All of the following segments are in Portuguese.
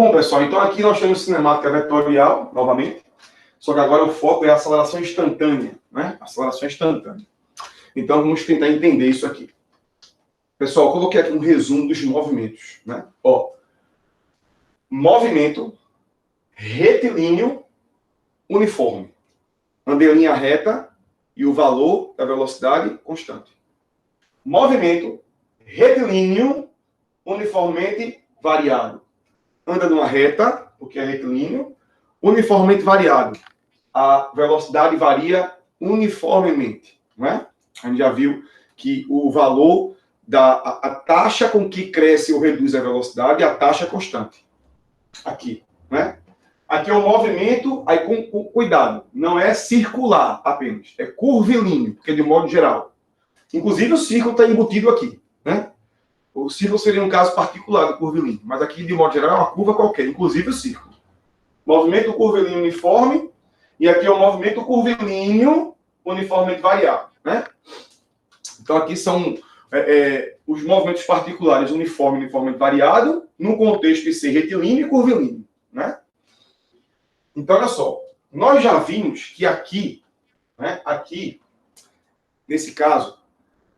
Bom, pessoal, então aqui nós temos cinemática vetorial, novamente, só que agora o foco é a aceleração instantânea, né? Aceleração instantânea. Então, vamos tentar entender isso aqui. Pessoal, eu coloquei aqui um resumo dos movimentos, né? Ó, movimento retilíneo uniforme. Andei em linha reta e o valor da velocidade constante. Movimento retilíneo uniformemente variado. Anda numa reta, porque é retilíneo, uniformemente variado. A velocidade varia uniformemente, não é? A gente já viu que o valor a taxa com que cresce ou reduz a velocidade, a taxa é constante. Aqui, né? Aqui é o movimento, aí com cuidado, não é circular apenas, é curvilíneo, porque de modo geral. Inclusive o círculo está embutido aqui, né? O círculo seria um caso particular do curvilíneo, mas aqui de modo geral é uma curva qualquer, inclusive o círculo. Movimento curvilíneo uniforme, e aqui é o movimento curvilíneo uniformemente variável, né? Então aqui são os movimentos particulares uniformemente variado, no contexto de ser retilíneo e curvilíneo, né? Então, olha só, nós já vimos que aqui, né, aqui, nesse caso,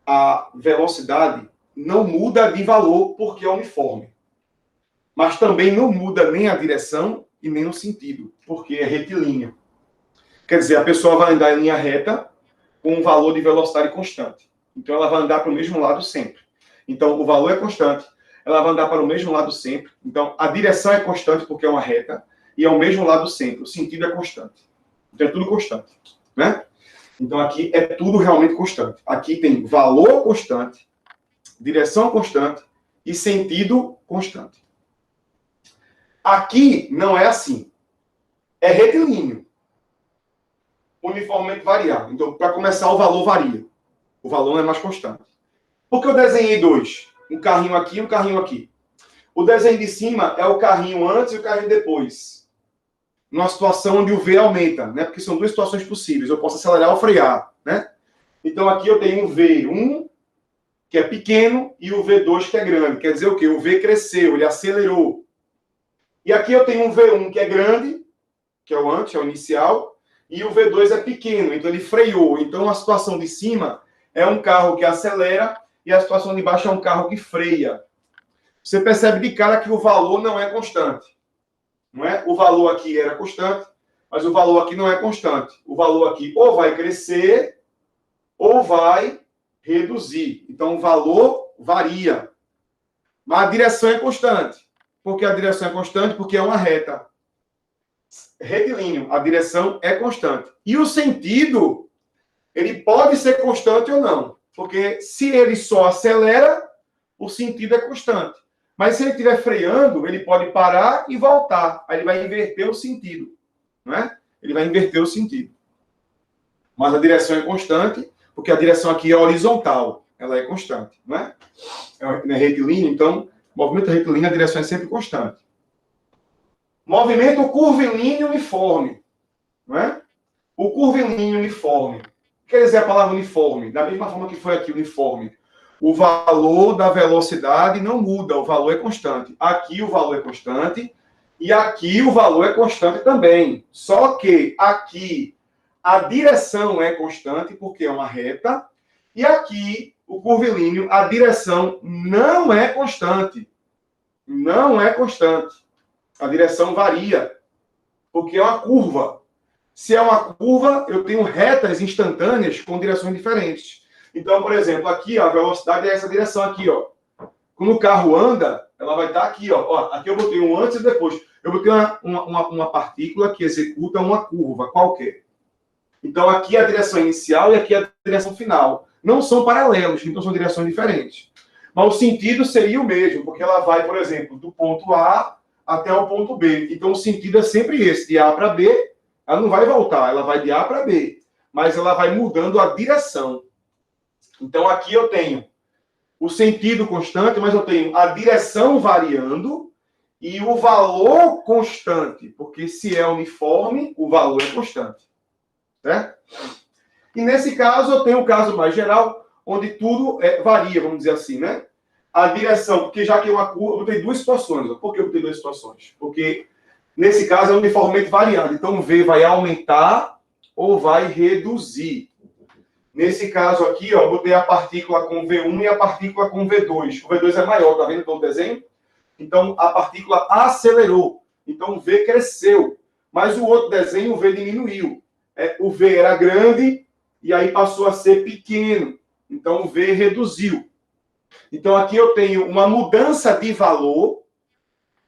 a velocidade não muda de valor porque é uniforme. Mas também não muda nem a direção e nem o sentido, porque é retilíneo. Quer dizer, a pessoa vai andar em linha reta com um valor de velocidade constante. Então, ela vai andar para o mesmo lado sempre. Então, o valor é constante. Ela vai andar para o mesmo lado sempre. Então, a direção é constante porque é uma reta. E é o mesmo lado sempre. O sentido é constante. Então, é tudo constante, né? Então, aqui é tudo realmente constante. Aqui tem valor constante, direção constante e sentido constante. Aqui não é assim. É retilíneo. Uniformemente variável. Então, para começar, o valor varia. O valor não é mais constante. Por que eu desenhei dois? Um carrinho aqui e um carrinho aqui. O desenho de cima é o carrinho antes e o carrinho depois. Numa situação onde o V aumenta, né? Porque são duas situações possíveis. Eu posso acelerar ou frear, né? Então, aqui eu tenho um V1, que é pequeno, e o V2, que é grande. Quer dizer o quê? O V cresceu, ele acelerou. E aqui eu tenho um V1, que é grande, que é o antes, é o inicial, e o V2 é pequeno, então ele freou. Então, a situação de cima é um carro que acelera e a situação de baixo é um carro que freia. Você percebe de cara que o valor não é constante. Não é? O valor aqui era constante, mas o valor aqui não é constante. O valor aqui ou vai crescer ou vai reduzir. Então, o valor varia. Mas a direção é constante. Por que a direção é constante? Porque é uma reta. Retilíneo, a direção é constante. E o sentido, ele pode ser constante ou não. Porque se ele só acelera, o sentido é constante. Mas se ele estiver freando, ele pode parar e voltar. Aí ele vai inverter o sentido. Não é? Ele vai inverter o sentido. Mas a direção é constante, porque a direção aqui é horizontal. Ela é constante. Não é? É retilíneo, então, movimento retilíneo, a direção é sempre constante. Movimento curvilíneo uniforme. Não é? O curvilíneo uniforme. Quer dizer a palavra uniforme? Da mesma forma que foi aqui, uniforme. O valor da velocidade não muda, o valor é constante. Aqui o valor é constante e aqui o valor é constante também. Só que aqui a direção é constante porque é uma reta e aqui o curvilíneo, a direção não é constante. Não é constante. A direção varia porque é uma curva. Se é uma curva, eu tenho retas instantâneas com direções diferentes. Então, por exemplo, aqui ó, a velocidade é essa direção aqui, ó. Quando o carro anda, ela vai estar aqui, ó. Aqui eu botei um antes e depois. Eu botei uma partícula que executa uma curva qualquer. Então, aqui é a direção inicial e aqui é a direção final. Não são paralelos, então são direções diferentes. Mas o sentido seria o mesmo, porque ela vai, por exemplo, do ponto A até o ponto B. Então, o sentido é sempre esse, de A para B. Ela não vai voltar, ela vai de A para B. Mas ela vai mudando a direção. Então, aqui eu tenho o sentido constante, mas eu tenho a direção variando e o valor constante, porque se é uniforme, o valor é constante. Certo? E nesse caso, eu tenho um caso mais geral, onde tudo varia, vamos dizer assim, né? a direção, porque já que é uma curva, eu botei duas situações. Por que eu botei duas situações? Porque, nesse caso, é uniformemente variado. Então, o V vai aumentar ou vai reduzir. Nesse caso aqui, ó, eu botei a partícula com V1 e a partícula com V2. O V2 é maior, tá vendo todo o desenho? Então, a partícula acelerou. Então, o V cresceu. Mas o outro desenho, o V diminuiu. O V era grande e aí passou a ser pequeno. Então, o V reduziu. Então, aqui eu tenho uma mudança de valor.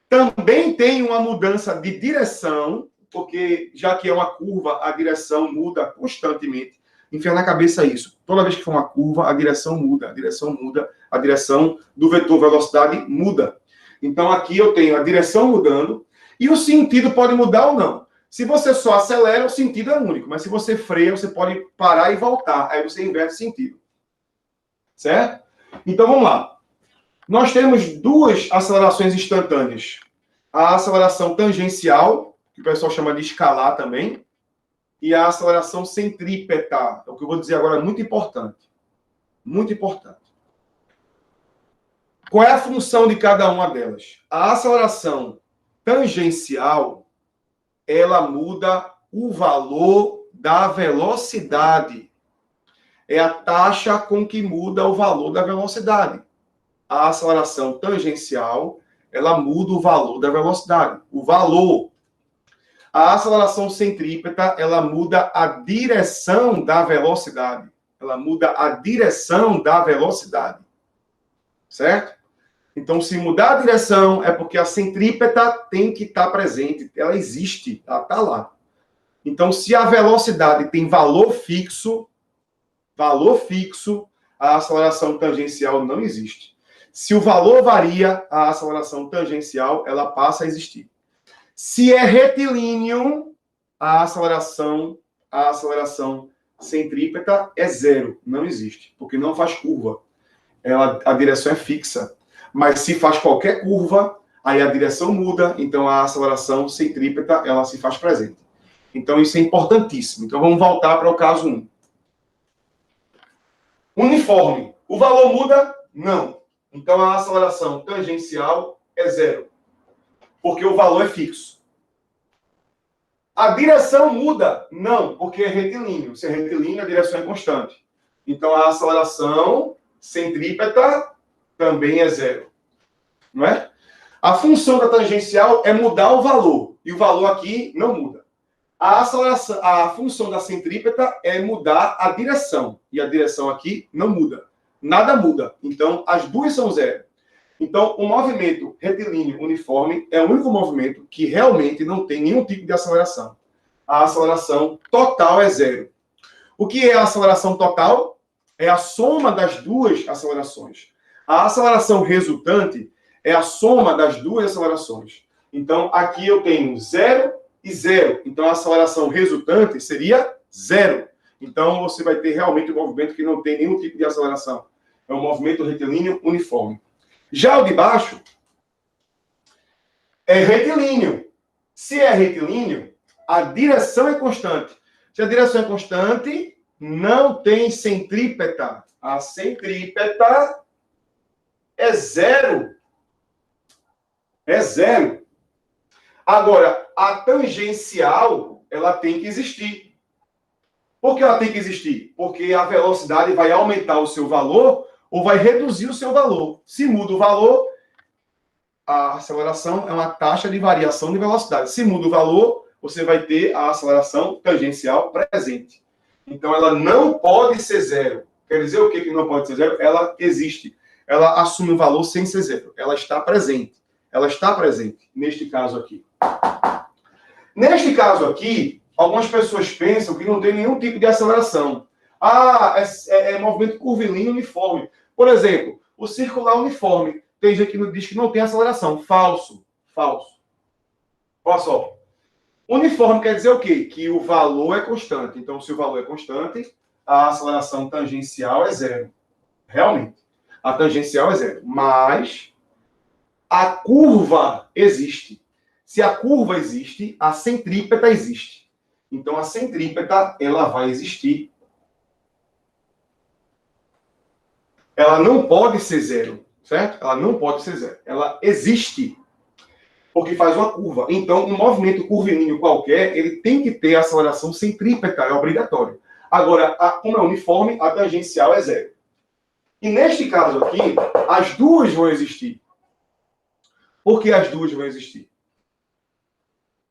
Também tenho uma mudança de direção, porque já que é uma curva, a direção muda constantemente. Enfiar na cabeça isso. Toda vez que for uma curva, a direção muda. A direção muda. A direção do vetor velocidade muda. Então, aqui eu tenho a direção mudando e o sentido pode mudar ou não. Se você só acelera, o sentido é único. Mas se você freia, você pode parar e voltar. Aí você inverte o sentido. Certo? Então, vamos lá. Nós temos duas acelerações instantâneas. A aceleração tangencial, que o pessoal chama de escalar também, e a aceleração centrípeta. O que eu vou dizer agora é muito importante. Muito importante. Qual é a função de cada uma delas? A aceleração tangencial, ela muda o valor da velocidade. É a taxa com que muda o valor da velocidade. A aceleração tangencial, ela muda o valor da velocidade. O valor. A aceleração centrípeta, ela muda a direção da velocidade. Ela muda a direção da velocidade. Certo? Então, se mudar a direção, é porque a centrípeta tem que estar presente. Ela existe, ela está lá. Então, se a velocidade tem valor fixo, a aceleração tangencial não existe. Se o valor varia, a aceleração tangencial, ela passa a existir. Se é retilíneo, a aceleração centrípeta é zero, não existe, porque não faz curva. A direção é fixa. Mas se faz qualquer curva, aí a direção muda, então a aceleração centrípeta, ela se faz presente. Então isso é importantíssimo. Então vamos voltar para o caso 1. Uniforme. O valor muda? Não. Então a aceleração tangencial é zero. Porque o valor é fixo. A direção muda? Não, porque é retilíneo. Se é retilíneo, a direção é constante. Então a aceleração centrípeta também é zero. Não é? A função da tangencial é mudar o valor. E o valor aqui não muda. A função da centrípeta é mudar a direção. E a direção aqui não muda. Nada muda. Então, as duas são zero. Então, o movimento retilíneo uniforme é o único movimento que realmente não tem nenhum tipo de aceleração. A aceleração total é zero. O que é a aceleração total? É a soma das duas acelerações. A aceleração resultante é a soma das duas acelerações. Então, aqui eu tenho 0 e 0. Então, a aceleração resultante seria 0. Então, você vai ter realmente um movimento que não tem nenhum tipo de aceleração. É um movimento retilíneo uniforme. Já o de baixo é retilíneo. Se é retilíneo, a direção é constante. Se a direção é constante, não tem centrípeta. A centrípeta é zero. É zero. Agora, a tangencial, ela tem que existir. Por que ela tem que existir? Porque a velocidade vai aumentar o seu valor ou vai reduzir o seu valor. Se muda o valor, a aceleração é uma taxa de variação de velocidade. Se muda o valor, você vai ter a aceleração tangencial presente. Então, ela não pode ser zero. Quer dizer o que não pode ser zero? Ela existe. Ela assume um valor sem ser zero. Ela está presente. Ela está presente, neste caso aqui. Neste caso aqui, algumas pessoas pensam que não tem nenhum tipo de aceleração. É movimento curvilíneo uniforme. Por exemplo, o circular uniforme. Tem gente que diz que não tem aceleração. Falso. Falso. Olha só. Uniforme quer dizer o quê? Que o valor é constante. Então, se o valor é constante, a aceleração tangencial é zero. Realmente. A tangencial é zero. Mas a curva existe. Se a curva existe, a centrípeta existe. Então, a centrípeta, ela vai existir. Ela não pode ser zero. certo? Ela não pode ser zero. Ela existe, porque faz uma curva. Então, um movimento curvilíneo qualquer, ele tem que ter aceleração centrípeta, é obrigatório. Agora, como é uniforme, a tangencial é zero. E neste caso aqui, as duas vão existir. Por que as duas vão existir?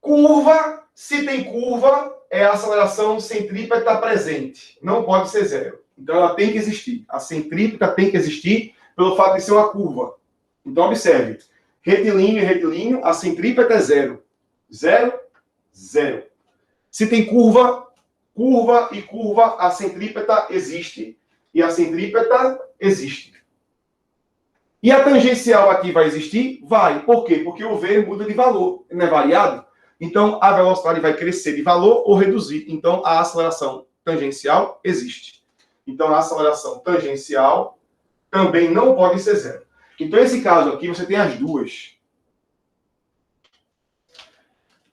Curva, se tem curva, é a aceleração centrípeta presente. Não pode ser zero. Então, ela tem que existir. A centrípeta tem que existir pelo fato de ser uma curva. Então, observe. Retilíneo e retilíneo, a centrípeta é zero. Zero, zero. Se tem curva, curva e curva, a centrípeta existe. E a centrípeta existe. E a tangencial aqui vai existir? Vai. Por quê? Porque o V muda de valor. Não é variado? Então, a velocidade vai crescer de valor ou reduzir. Então, a aceleração tangencial existe. Então, a aceleração tangencial também não pode ser zero. Então, nesse caso aqui, você tem as duas.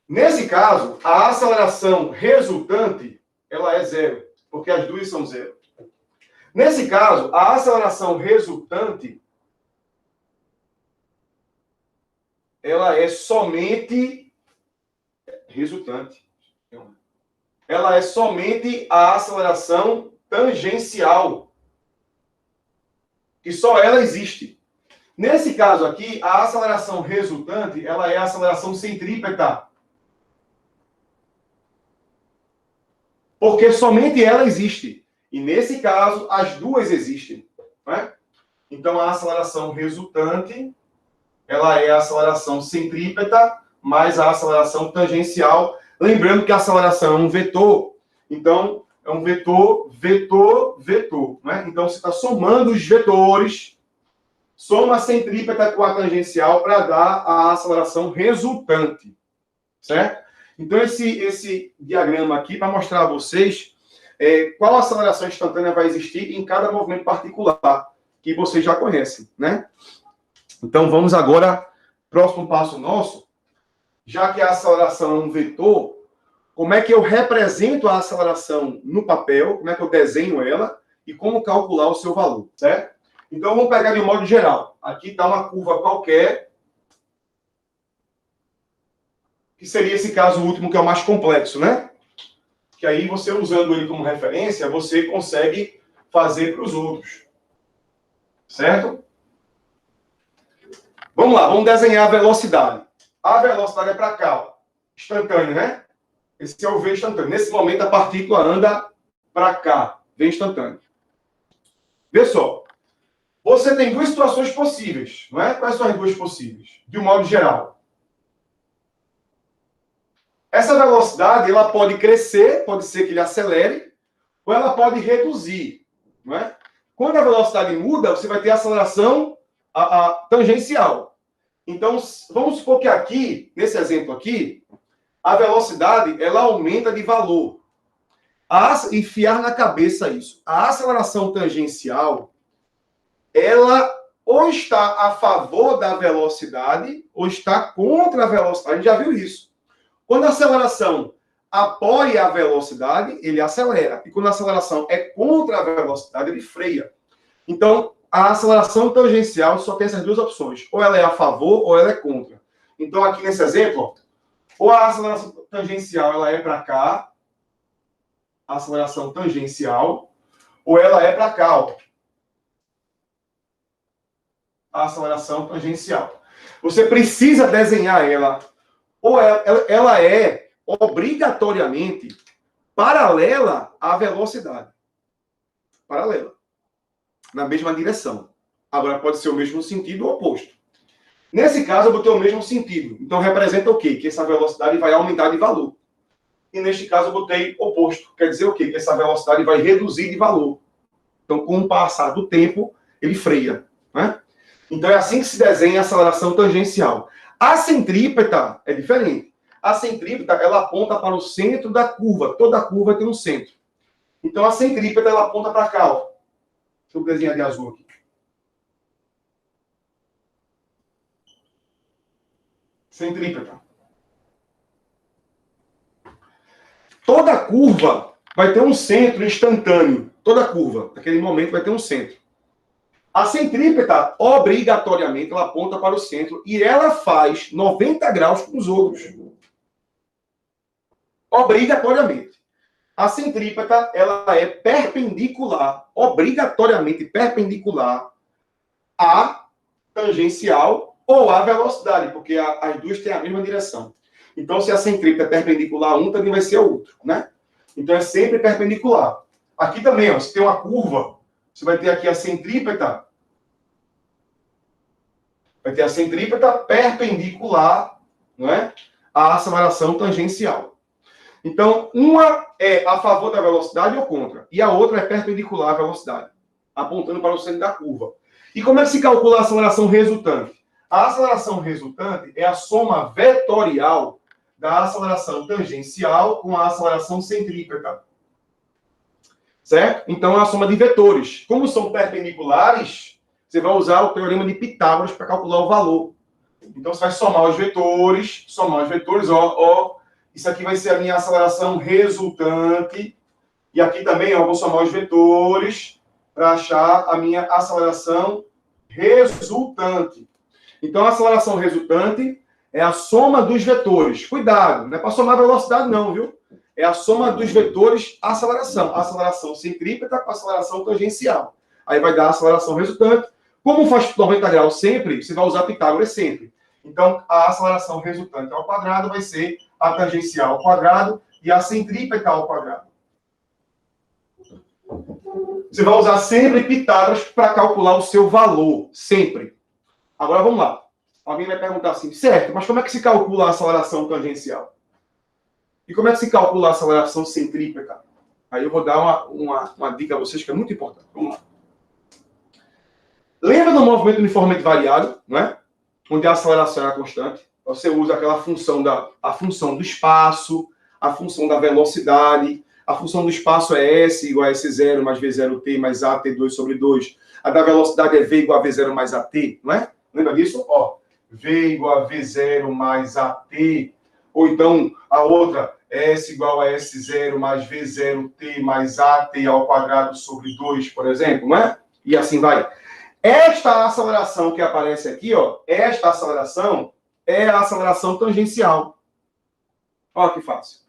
Nesse caso, a aceleração resultante, ela é zero, porque as duas são zero. Nesse caso, a aceleração resultante, ela é somente resultante. Ela é somente a aceleração tangencial. Que só ela existe. Nesse caso aqui, a aceleração resultante, ela é a aceleração centrípeta. Porque somente ela existe. E nesse caso, as duas existem. Né? Então, a aceleração resultante, ela é a aceleração centrípeta mais a aceleração tangencial. Lembrando que a aceleração é um vetor. Então, é um vetor, vetor, vetor. Né? Então, você está somando os vetores, soma a centrípeta com a tangencial para dar a aceleração resultante. Certo? Então, esse diagrama aqui, para mostrar a vocês qual aceleração instantânea vai existir em cada movimento particular, que vocês já conhecem, né? Então, vamos agora, próximo passo nosso, já que a aceleração é um vetor, como é que eu represento a aceleração no papel, como é que eu desenho ela e como calcular o seu valor, certo? Então, vamos pegar de um modo geral. Aqui está uma curva qualquer, que seria esse caso último, que é o mais complexo, né? Que aí você, usando ele como referência, você consegue fazer para os outros. Certo? Vamos lá, vamos desenhar a velocidade. A velocidade é para cá, ó. Instantâneo, né? Esse é o V instantâneo. Nesse momento, a partícula anda para cá. V instantâneo. Vê só. Você tem duas situações possíveis, não é? Quais são as duas possíveis? De um modo geral. Essa velocidade, ela pode crescer, pode ser que ele acelere, ou ela pode reduzir, não é? Quando a velocidade muda, você vai ter a aceleração tangencial. Então, vamos supor que aqui, nesse exemplo aqui, a velocidade, ela aumenta de valor. Enfiar na cabeça isso. A aceleração tangencial, ela ou está a favor da velocidade, ou está contra a velocidade. A gente já viu isso. Quando a aceleração apoia a velocidade, ele acelera. E quando a aceleração é contra a velocidade, ele freia. Então, a aceleração tangencial só tem essas duas opções. Ou ela é a favor, ou ela é contra. Então, aqui nesse exemplo, ou a aceleração tangencial ela é para cá, a aceleração tangencial, ou ela é para cá, ó, a aceleração tangencial. Você precisa desenhar ela. Ou ela é obrigatoriamente paralela à velocidade. Paralela. Na mesma direção. Agora, pode ser o mesmo sentido ou oposto. Nesse caso, eu botei o mesmo sentido. Então, representa o quê? Que essa velocidade vai aumentar de valor. E neste caso, eu botei oposto. Quer dizer o quê? Que essa velocidade vai reduzir de valor. Então, com o passar do tempo, ele freia. Né? Então, é assim que se desenha a aceleração tangencial. A centrípeta é diferente. A centrípeta, ela aponta para o centro da curva. Toda curva tem um centro. Então, a centrípeta, ela aponta para cá. Ó. Deixa eu desenhar de azul aqui. Centrípeta. Toda curva vai ter um centro instantâneo. Toda curva, naquele momento, vai ter um centro. A centrípeta, obrigatoriamente, ela aponta para o centro e ela faz 90 graus com os outros. Obrigatoriamente. A centrípeta, ela é perpendicular, obrigatoriamente perpendicular à tangencial ou à velocidade, porque as duas têm a mesma direção. Então, se a centrípeta é perpendicular a um, também vai ser a outro, né? Então, é sempre perpendicular. Aqui também, ó, se tem uma curva, você vai ter aqui a centrípeta, vai ter a centrípeta perpendicular, não é? À aceleração tangencial. Então, uma é a favor da velocidade ou contra, e a outra é perpendicular à velocidade, apontando para o centro da curva. E como é que se calcula a aceleração resultante? A aceleração resultante é a soma vetorial da aceleração tangencial com a aceleração centrípeta. Certo? Então, é a soma de vetores. Como são perpendiculares, você vai usar o teorema de Pitágoras para calcular o valor. Então, você vai somar os vetores, ó, isso aqui vai ser a minha aceleração resultante, e aqui também, ó, eu vou somar os vetores para achar a minha aceleração resultante. Então, a aceleração resultante é a soma dos vetores. Cuidado, não é para somar velocidade não, viu? É a soma dos vetores aceleração. Aceleração centrípeta com aceleração tangencial. Aí vai dar a aceleração resultante. Como faz 90 graus sempre, você vai usar Pitágoras sempre. Então, a aceleração resultante ao quadrado vai ser a tangencial ao quadrado e a centrípeta ao quadrado. Você vai usar sempre Pitágoras para calcular o seu valor. Sempre. Agora, vamos lá. Alguém vai perguntar assim, certo, mas como é que se calcula a aceleração tangencial? E como é que se calcula a aceleração centrípeta? Aí eu vou dar uma dica a vocês que é muito importante. Vamos lá. Lembra do movimento uniformemente variado, não é? Onde a aceleração é constante? Você usa aquela função a função do espaço, a função da velocidade. A função do espaço é S igual a S0 mais V0t mais AT2 sobre 2. A da velocidade é V igual a V0 mais AT, não é? Lembra disso? Ó, V igual a V0 mais AT. Ou então, a outra, S igual a S0 mais V0t mais AT ao quadrado sobre 2, por exemplo, não é? E assim vai. Esta aceleração que aparece aqui, ó, esta aceleração é a aceleração tangencial. Olha que fácil.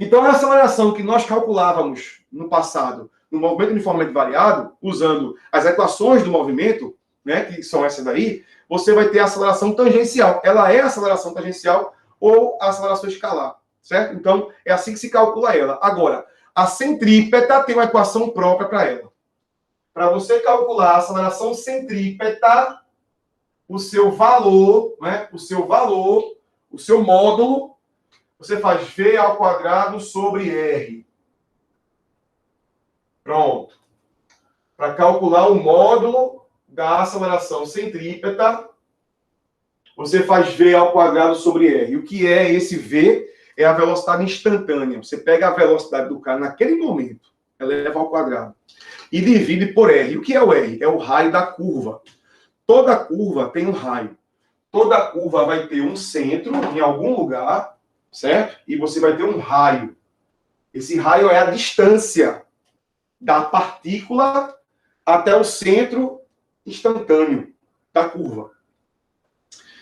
Então, a aceleração que nós calculávamos no passado, no movimento uniformemente variado, usando as equações do movimento, né, que são essas daí, você vai ter a aceleração tangencial. Ela é a aceleração tangencial ou a aceleração escalar, certo? Então, é assim que se calcula ela. Agora, a centrípeta tem uma equação própria para ela. Para você calcular a aceleração centrípeta, o seu valor, né, o seu módulo, você faz V ao quadrado sobre R. Pronto. Para calcular o módulo da aceleração centrípeta, você faz V ao quadrado sobre R. O que é esse V? É a velocidade instantânea. Você pega a velocidade do cara naquele momento, eleva ao quadrado, e divide por R. O que é o R? É o raio da curva. Toda curva tem um raio. Toda curva vai ter um centro em algum lugar, certo? E você vai ter um raio. Esse raio é a distância da partícula até o centro instantâneo da curva.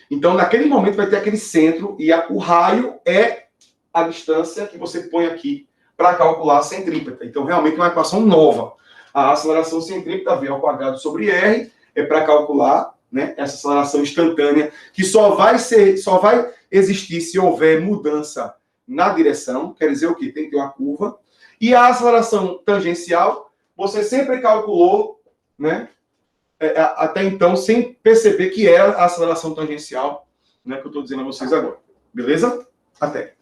Então, naquele momento, vai ter aquele centro e o raio é a distância que você põe aqui para calcular a centrípeta. Então, realmente, é uma equação nova. A aceleração centrípeta, V ao quadrado sobre R, é para calcular, né, essa aceleração instantânea, que só vai existir se houver mudança na direção, quer dizer o quê? Tem que ter uma curva. E a aceleração tangencial, você sempre calculou, né, até então, sem perceber que era a aceleração tangencial, né, que eu estou dizendo a vocês agora. Beleza? Até.